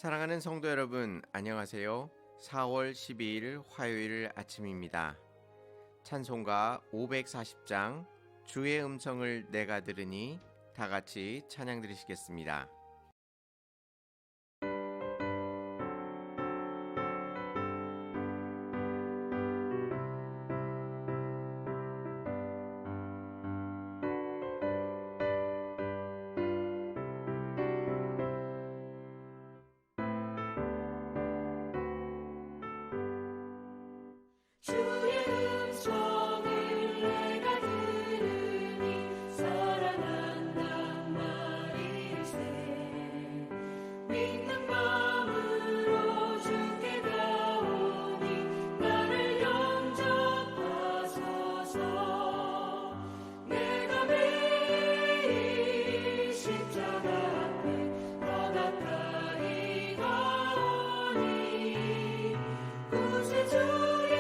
사랑하는 성도 여러분, 안녕하세요. 4월 12일 화요일 아침입니다. 찬송가 540장 주의 음성을 내가 들으니 다 같이 찬양 드리시겠습니다. 주의 음성을 내가 들으니 사랑한단 말일세. 믿는 마음으로 주께 가오니 나를 영접하소서. 내가 매일 십자가 앞에 더 가까이 가오니 구세주의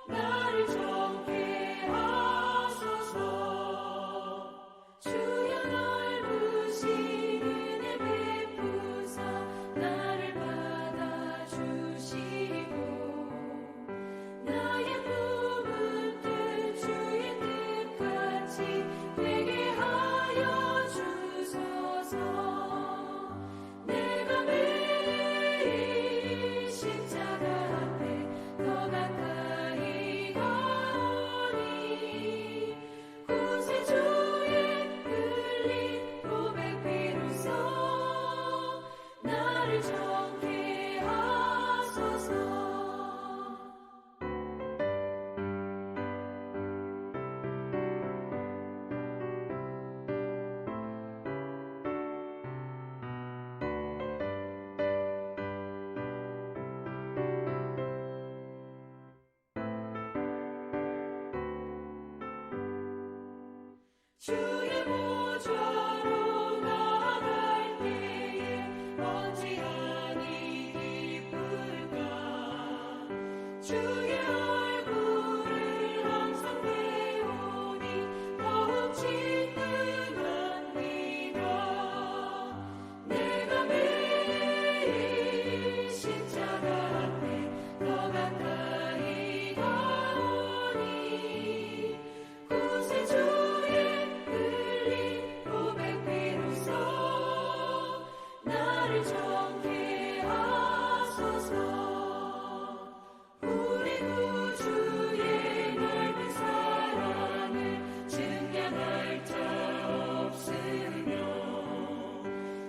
나를 정케 하소서. 주여 넓으신 은혜 베푸사 나를 받아주시고 나의 품은 뜻 주의 뜻같이 되게 하여 주소서. 내가 매일 십자가 앞에 더 가까이 가오니 구세주의 흘린 고백 비로소 나를 정케 하소서. 주의 보좌로 나아갈 때에 어찌하니 기쁠까. 주의 얼굴을 항상 배우니 더욱 친근합니다. 내가 매일 십자가 앞에 더 가까이 가오니 구세주의 흘린 고백 비로소 나를 정케 하소서. 우리 구주의 넓은 사랑을 증명할 자 없으며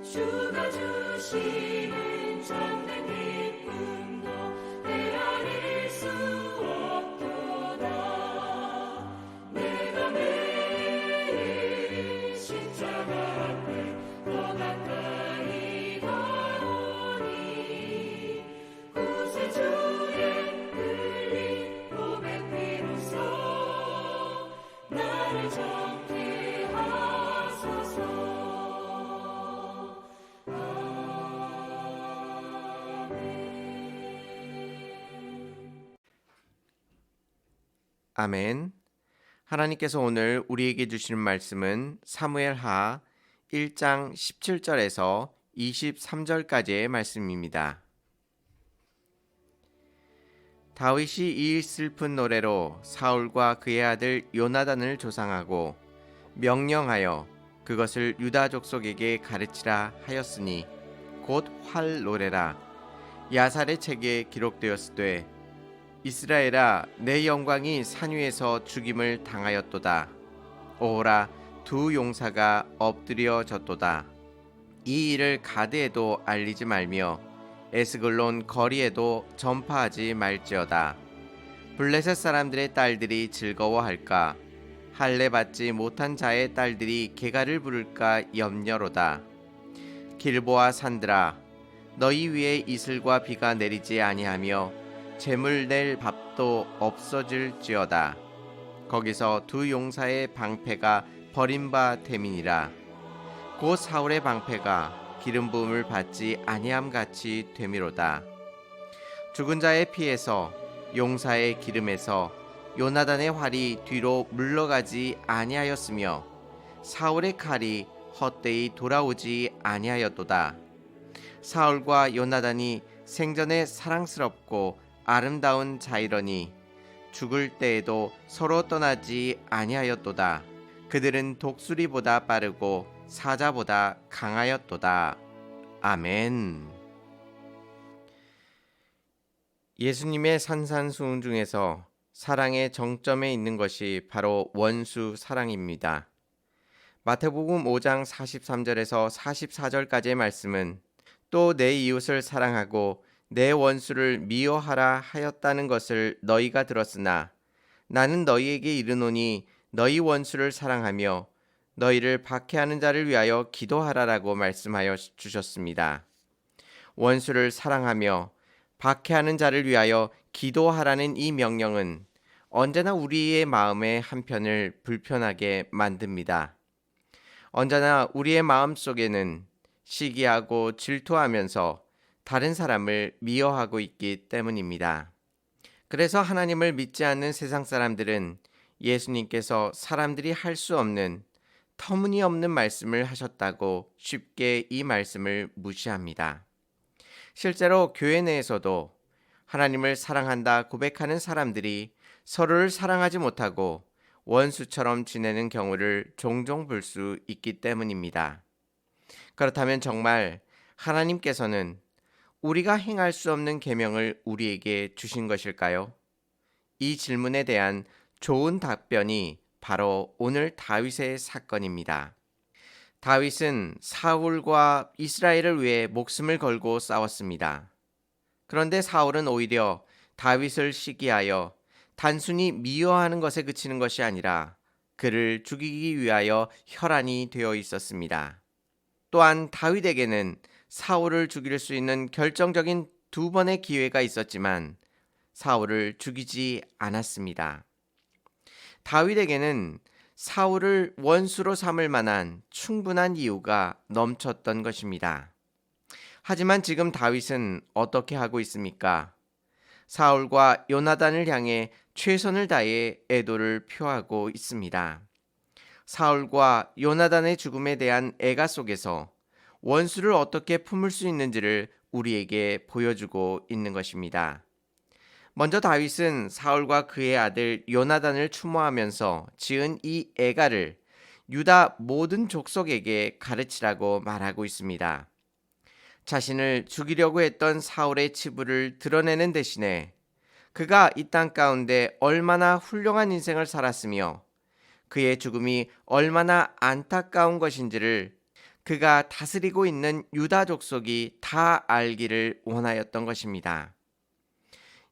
주가 주시는 참된 기쁨도 헤아릴 수 없도다. 내가 매일 십자가 앞에 더 가까이 가오니 구세주의 흘린 고백 비로소 나를 정케 하소서. 아멘. 하나님께서 오늘 우리에게 주시는 말씀은 사무엘하 1장 17절에서 23절까지의 말씀입니다. 다윗이 이 슬픈 노래로 사울과 그의 아들 요나단을 조상하고 명령하여 그것을 유다 족속에게 가르치라 하였으니 곧 활 노래라. 야살의 책에 기록되었으되 이스라엘아 내 영광이 산 위에서 죽임을 당하였도다. 오호라 두 용사가 엎드려졌도다. 이 일을 가드에도 알리지 말며 에스글론 거리에도 전파하지 말지어다. 블레셋 사람들의 딸들이 즐거워할까. 할례 받지 못한 자의 딸들이 개가를 부를까 염려로다. 길보아 산들아 너희 위에 이슬과 비가 내리지 아니하며 재물 낼 밥도 없어질지어다. 거기서 두 용사의 방패가 버림바 됨이니라. 곧 사울의 방패가 기름 부음을 받지 아니함 같이 되미로다. 죽은 자의 피에서 용사의 기름에서 요나단의 활이 뒤로 물러가지 아니하였으며 사울의 칼이 헛되이 돌아오지 아니하였도다. 사울과 요나단이 생전에 사랑스럽고 아름다운 자이러니 죽을 때에도 서로 떠나지 아니하였도다. 그들은 독수리보다 빠르고 사자보다 강하였도다. 아멘. 예수님의 산산수훈 중에서 사랑의 정점에 있는 것이 바로 원수 사랑입니다. 마태복음 5장 43절에서 44절까지의 말씀은 또 내 이웃을 사랑하고 내 원수를 미워하라 하였다는 것을 너희가 들었으나 나는 너희에게 이르노니 너희 원수를 사랑하며 너희를 박해하는 자를 위하여 기도하라라고 말씀하여 주셨습니다. 원수를 사랑하며 박해하는 자를 위하여 기도하라는 이 명령은 언제나 우리의 마음의 한편을 불편하게 만듭니다. 언제나 우리의 마음 속에는 시기하고 질투하면서 다른 사람을 미워하고 있기 때문입니다. 그래서 하나님을 믿지 않는 세상 사람들은 예수님께서 사람들이 할 수 없는 터무니없는 말씀을 하셨다고 쉽게 이 말씀을 무시합니다. 실제로 교회 내에서도 하나님을 사랑한다 고백하는 사람들이 서로를 사랑하지 못하고 원수처럼 지내는 경우를 종종 볼 수 있기 때문입니다. 그렇다면 정말 하나님께서는 우리가 행할 수 없는 계명을 우리에게 주신 것일까요? 이 질문에 대한 좋은 답변이 바로 오늘 다윗의 사건입니다. 다윗은 사울과 이스라엘을 위해 목숨을 걸고 싸웠습니다. 그런데 사울은 오히려 다윗을 시기하여 단순히 미워하는 것에 그치는 것이 아니라 그를 죽이기 위하여 혈안이 되어 있었습니다. 또한 다윗에게는 사울을 죽일 수 있는 결정적인 두 번의 기회가 있었지만 사울을 죽이지 않았습니다. 다윗에게는 사울을 원수로 삼을 만한 충분한 이유가 넘쳤던 것입니다. 하지만 지금 다윗은 어떻게 하고 있습니까? 사울과 요나단을 향해 최선을 다해 애도를 표하고 있습니다. 사울과 요나단의 죽음에 대한 애가 속에서 원수를 어떻게 품을 수 있는지를 우리에게 보여주고 있는 것입니다. 먼저 다윗은 사울과 그의 아들 요나단을 추모하면서 지은 이 애가를 유다 모든 족속에게 가르치라고 말하고 있습니다. 자신을 죽이려고 했던 사울의 치부를 드러내는 대신에 그가 이 땅 가운데 얼마나 훌륭한 인생을 살았으며 그의 죽음이 얼마나 안타까운 것인지를 그가 다스리고 있는 유다 족속이 다 알기를 원하였던 것입니다.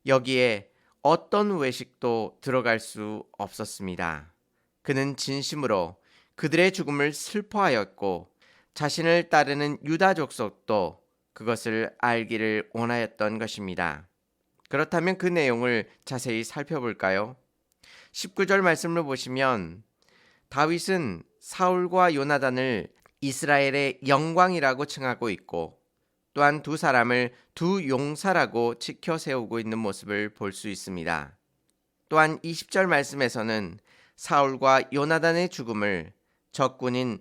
여기에 어떤 외식도 들어갈 수 없었습니다. 그는 진심으로 그들의 죽음을 슬퍼하였고 자신을 따르는 유다 족속도 그것을 알기를 원하였던 것입니다. 그렇다면 그 내용을 자세히 살펴볼까요? 19절 말씀을 보시면 다윗은 사울과 요나단을 이스라엘의 영광이라고 칭하고 있고 또한 두 사람을 두 용사라고 지켜 세우고 있는 모습을 볼 수 있습니다. 또한 20절 말씀에서는 사울과 요나단의 죽음을 적군인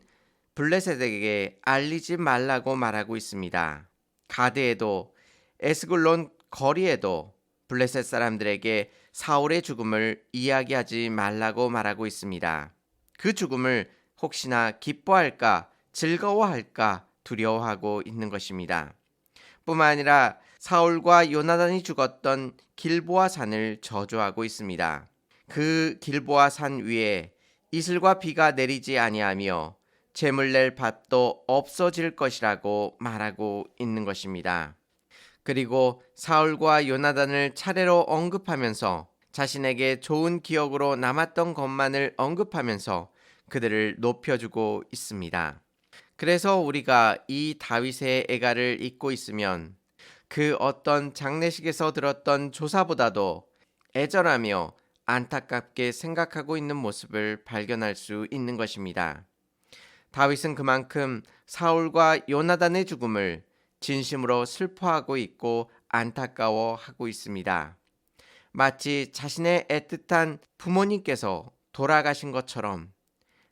블레셋에게 알리지 말라고 말하고 있습니다. 가드에도 에스글론 거리에도 블레셋 사람들에게 사울의 죽음을 이야기하지 말라고 말하고 있습니다. 그 죽음을 혹시나 기뻐할까 즐거워할까 두려워하고 있는 것입니다. 뿐만 아니라 사울과 요나단이 죽었던 길보아 산을 저주하고 있습니다. 그 길보아 산 위에 이슬과 비가 내리지 아니하며 재물 낼 밭도 없어질 것이라고 말하고 있는 것입니다. 그리고 사울과 요나단을 차례로 언급하면서 자신에게 좋은 기억으로 남았던 것만을 언급하면서 그들을 높여주고 있습니다. 그래서 우리가 이 다윗의 애가를 읽고 있으면 그 어떤 장례식에서 들었던 조사보다도 애절하며 안타깝게 생각하고 있는 모습을 발견할 수 있는 것입니다. 다윗은 그만큼 사울과 요나단의 죽음을 진심으로 슬퍼하고 있고 안타까워하고 있습니다. 마치 자신의 애틋한 부모님께서 돌아가신 것처럼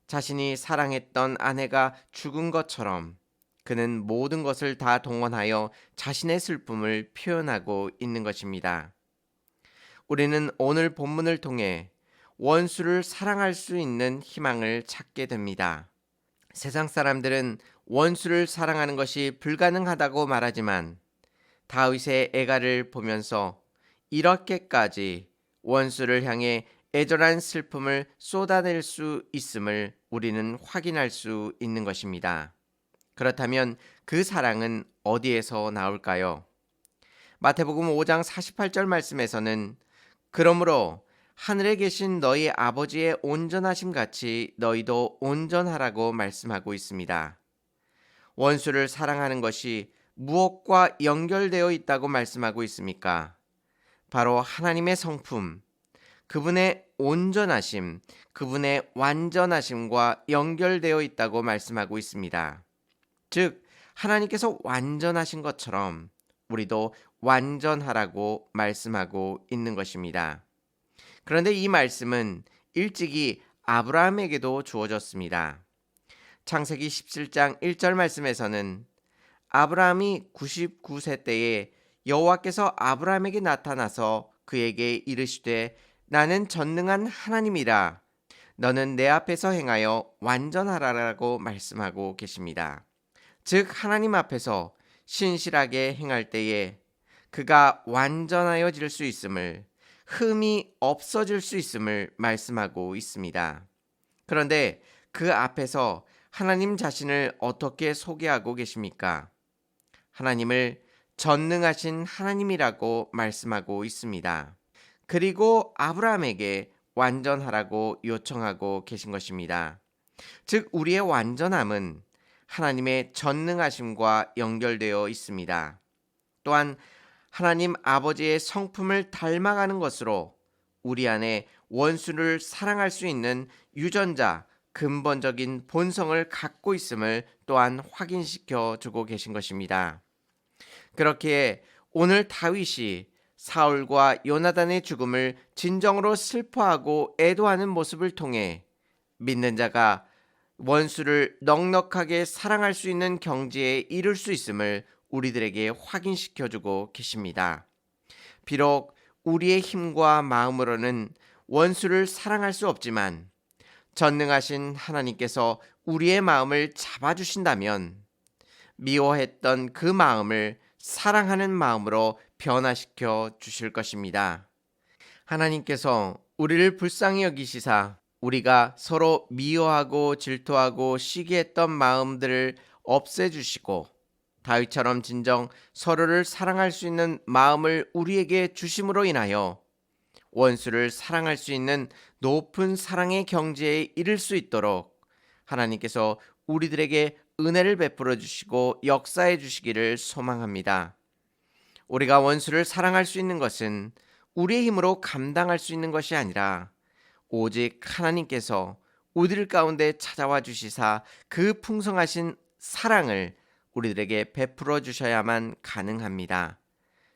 자신이 사랑했던 아내가 죽은 것처럼 그는 모든 것을 다 동원하여 자신의 슬픔을 표현하고 있는 것입니다. 우리는 오늘 본문을 통해 원수를 사랑할 수 있는 희망을 찾게 됩니다. 세상 사람들은 원수를 사랑하는 것이 불가능하다고 말하지만 다윗의 애가를 보면서 이렇게까지 원수를 향해 애절한 슬픔을 쏟아낼 수 있음을 우리는 확인할 수 있는 것입니다. 그렇다면 그 사랑은 어디에서 나올까요? 마태복음 5장 48절 말씀에서는 그러므로 하늘에 계신 너희 아버지의 온전하심 같이 너희도 온전하라고 말씀하고 있습니다. 원수를 사랑하는 것이 무엇과 연결되어 있다고 말씀하고 있습니까? 바로 하나님의 성품, 그분의 온전하심, 그분의 완전하심과 연결되어 있다고 말씀하고 있습니다. 즉, 하나님께서 완전하신 것처럼 우리도 완전하라고 말씀하고 있는 것입니다. 그런데 이 말씀은 일찍이 아브라함에게도 주어졌습니다. 창세기 17장 1절 말씀에서는 아브라함이 99세 때에 여호와께서 아브라함에게 나타나서 그에게 이르시되 나는 전능한 하나님이라 너는 내 앞에서 행하여 완전하라라고 말씀하고 계십니다. 즉 하나님 앞에서 신실하게 행할 때에 그가 완전하여질 수 있음을, 흠이 없어질 수 있음을 말씀하고 있습니다. 그런데 그 앞에서 하나님 자신을 어떻게 소개하고 계십니까? 하나님을 전능하신 하나님이라고 말씀하고 있습니다. 그리고 아브라함에게 완전하라고 요청하고 계신 것입니다. 즉 우리의 완전함은 하나님의 전능하심과 연결되어 있습니다. 또한 하나님 아버지의 성품을 닮아가는 것으로 우리 안에 원수를 사랑할 수 있는 유전자, 근본적인 본성을 갖고 있음을 또한 확인시켜 주고 계신 것입니다. 그렇기에 오늘 다윗이 사울과 요나단의 죽음을 진정으로 슬퍼하고 애도하는 모습을 통해 믿는 자가 원수를 넉넉하게 사랑할 수 있는 경지에 이를 수 있음을 우리들에게 확인시켜 주고 계십니다. 비록 우리의 힘과 마음으로는 원수를 사랑할 수 없지만 전능하신 하나님께서 우리의 마음을 잡아주신다면 미워했던 그 마음을 사랑하는 마음으로 변화시켜 주실 것입니다. 하나님께서 우리를 불쌍히 여기시사 우리가 서로 미워하고 질투하고 시기했던 마음들을 없애주시고 다윗처럼 진정 서로를 사랑할 수 있는 마음을 우리에게 주심으로 인하여 원수를 사랑할 수 있는 높은 사랑의 경지에 이를 수 있도록 하나님께서 우리들에게 은혜를 베풀어 주시고 역사해 주시기를 소망합니다. 우리가 원수를 사랑할 수 있는 것은 우리의 힘으로 감당할 수 있는 것이 아니라 오직 하나님께서 우리들 가운데 찾아와 주시사 그 풍성하신 사랑을 우리들에게 베풀어 주셔야만 가능합니다.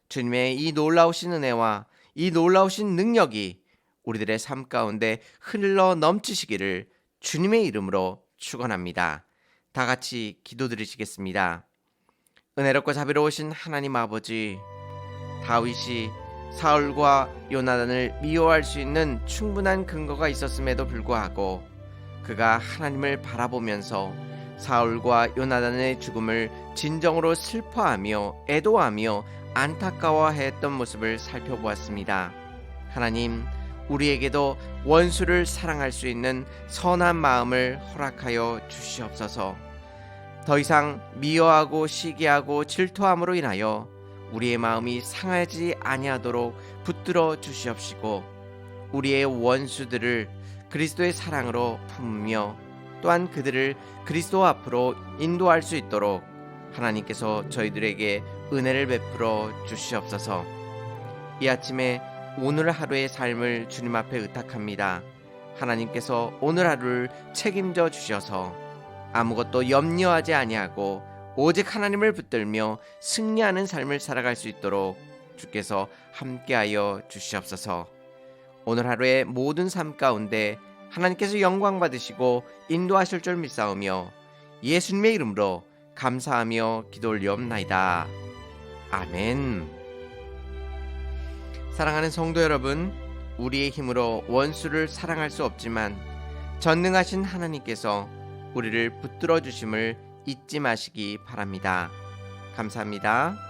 주님의 이 놀라우신 은혜와 이 놀라우신 능력이 우리들의 삶 가운데 흘러 넘치시기를 주님의 이름으로 축원합니다. 다 같이 기도드리시겠습니다. 은혜롭고 자비로우신 하나님 아버지, 다윗이 사울과 요나단을 미워할 수 있는 충분한 근거가 있었음에도 불구하고 그가 하나님을 바라보면서 사울과 요나단의 죽음을 진정으로 슬퍼하며 애도하며 안타까워했던 모습을 살펴보았습니다. 하나님, 우리에게도 원수를 사랑할 수 있는 선한 마음을 허락하여 주시옵소서. 더 이상 미워하고 시기하고 질투함으로 인하여 우리의 마음이 상하지 아니하도록 붙들어 주시옵시고 우리의 원수들을 그리스도의 사랑으로 품으며 또한 그들을 그리스도 앞으로 인도할 수 있도록 하나님께서 저희들에게 은혜를 베풀어 주시옵소서. 이 아침에 오늘 하루의 삶을 주님 앞에 의탁합니다. 하나님께서 오늘 하루를 책임져 주셔서 아무것도 염려하지 아니하고 오직 하나님을 붙들며 승리하는 삶을 살아갈 수 있도록 주께서 함께하여 주시옵소서. 오늘 하루의 모든 삶 가운데 하나님께서 영광 받으시고 인도하실 줄 믿사오며 예수님의 이름으로 감사하며 기도 올리옵나이다. 아멘. 사랑하는 성도 여러분, 우리의 힘으로 원수를 사랑할 수 없지만 전능하신 하나님께서 우리를 붙들어 주심을 잊지 마시기 바랍니다. 감사합니다.